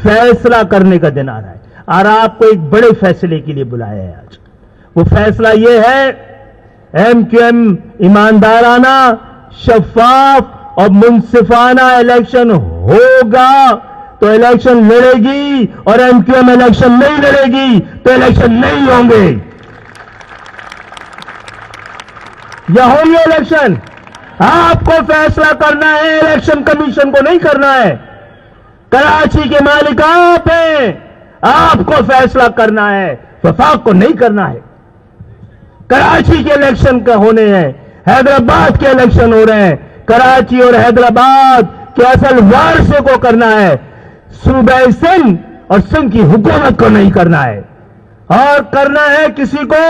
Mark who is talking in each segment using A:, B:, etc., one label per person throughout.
A: फैसला करने का दिन आ रहा है और आपको एक बड़े फैसले के लिए बुलाया है आज। वो फैसला ये है एमक्यूएम ईमानदाराना, शफाफ और मुंसिफाना इलेक्शन होगा तो इलेक्शन लड़ेगी, और एमक्यूएम इलेक्शन नहीं लड़ेगी तो इलेक्शन नहीं होंगे। या होंगे इलेक्शन। आपको फैसला करना है, इलेक्शन कमीशन को नहीं करना है। कराची के मालिक आप हैं, आपको फैसला करना है, वफाक को नहीं करना है। कराची के इलेक्शन का होने हैं, हैदराबाद के इलेक्शन हो रहे हैं। कराची और हैदराबाद के असल वारसों को करना है, सूबे सिंध और सिंध की हुकूमत को नहीं करना है। और करना है किसी को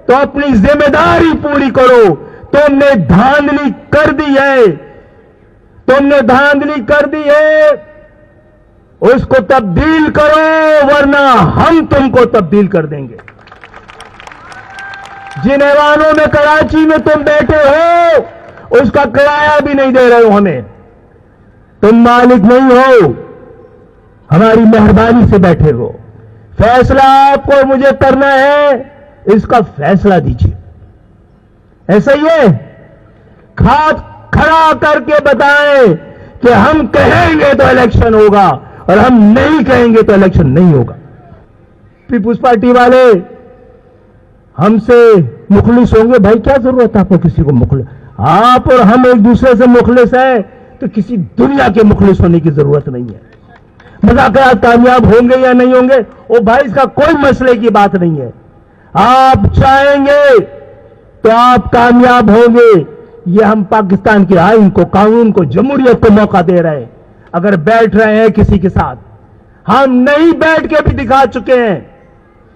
A: तो अपनी जिम्मेदारी पूरी करो। तुमने धांधली कर दी है, तुमने धांधली कर दी है, उसको तब्दील करो वरना हम तुमको तब्दील कर देंगे। जिन ऐवानों में कराची में तुम बैठे हो उसका किराया भी नहीं दे रहे हो हमें। तुम मालिक नहीं हो, हमारी मेहरबानी से बैठे हो। फैसला आपको मुझे करना है, इसका फैसला दीजिए। ऐसा ही है, खाद खड़ा करके बताएं कि हम कहेंगे तो इलेक्शन होगा और हम नहीं कहेंगे तो इलेक्शन नहीं होगा। पीपुल्स पार्टी वाले हमसे मुखलिस होंगे। भाई क्या जरूरत है आपको किसी को मुखलिस? आप और हम एक दूसरे से मुखलिस हैं तो किसी दुनिया के मुखलिस होने की जरूरत नहीं है। मुज़ाकरात कामयाब होंगे या नहीं होंगे ओ भाई इसका कोई मसले की बात नहीं है। आप चाहेंगे तो आप कामयाब होंगे। ये हम पाकिस्तान के आईन को, कानून को, जमहूरियत को मौका दे रहे हैं। अगर बैठ रहे हैं किसी के साथ, हम नहीं बैठ के भी दिखा चुके हैं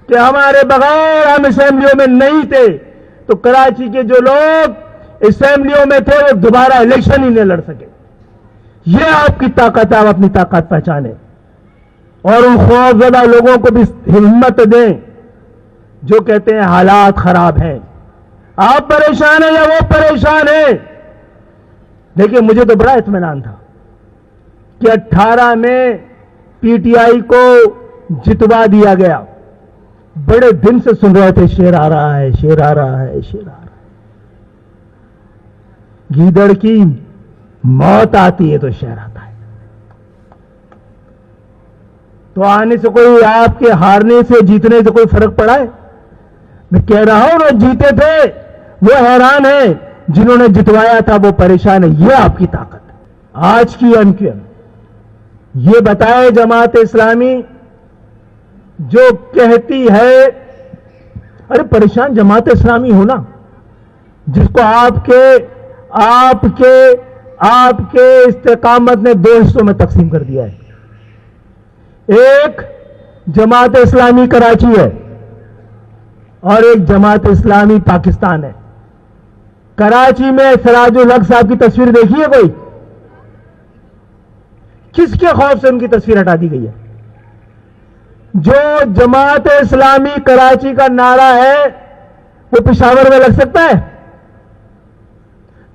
A: कि हमारे बगैर हम असेंबलियों में नहीं थे तो कराची के जो लोग असेंबलियों में थे वो दोबारा इलेक्शन ही नहीं लड़ सके। ये आपकी ताकत है, आप अपनी ताकत पहचाने और उन खौफजदा लोगों को भी हिम्मत दें जो कहते हैं हालात खराब हैं। आप परेशान हैं या वो परेशान है? देखिए मुझे तो बड़ा इत्मीनान था कि 18 में पीटीआई को जितवा दिया गया। बड़े दिन से सुन रहे थे शेर आ रहा है, शेर आ रहा है, शेर आ रहा है। गीदड़ की मौत आती है तो शेर आता है। तो आने से कोई, आपके हारने से जीतने से कोई फर्क पड़ा है? मैं कह रहा हूं जो जीते थे वो हैरान है, जिन्होंने जितवाया था वो परेशान है। ये आपकी ताकत है। आज की एमक्यूएम ये बताए जमात इस्लामी जो कहती है, अरे परेशान जमात इस्लामी हो ना, जिसको आपके इस्तेकामत ने 2 हिस्सों में तकसीम कर दिया है। एक जमात इस्लामी कराची है और एक जमात इस्लामी पाकिस्तान है। कराची में सिराजुल हक साहब की तस्वीर देखी है कोई? किसके खौफ से उनकी तस्वीर हटा दी गई है? जो जमात इस्लामी कराची का नारा है वो पेशावर में लग सकता है?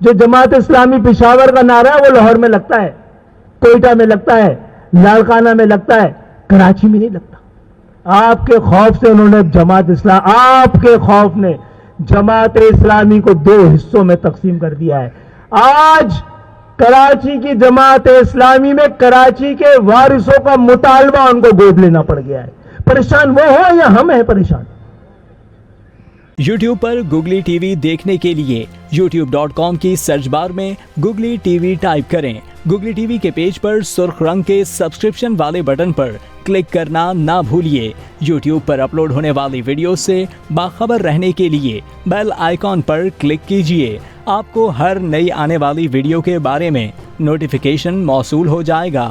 A: जो जमात इस्लामी पेशावर का नारा है वो लाहौर में लगता है, कोयटा में लगता है, लाड़काना में लगता है, कराची में नहीं लगता। आपके खौफ से उन्होंने आपके खौफ ने जमात इस्लामी को 2 हिस्सों में तकसीम कर दिया है। आज कराची की जमात इस्लामी में कराची के वारिसों का मुतालबा उनको गोद लेना पड़ गया है। परेशान वो हो या हम हैं परेशान?
B: YouTube पर गुगली टीवी देखने के लिए youtube.com की सर्च बार में गुगली टीवी टाइप करें। गुगली टीवी के पेज पर सुर्ख रंग के सब्सक्रिप्शन वाले बटन पर क्लिक करना ना भूलिए। YouTube पर अपलोड होने वाली वीडियो से बाखबर रहने के लिए बेल आइकॉन पर क्लिक कीजिए। आपको हर नई आने वाली वीडियो के बारे में नोटिफिकेशन मौसूल हो जाएगा।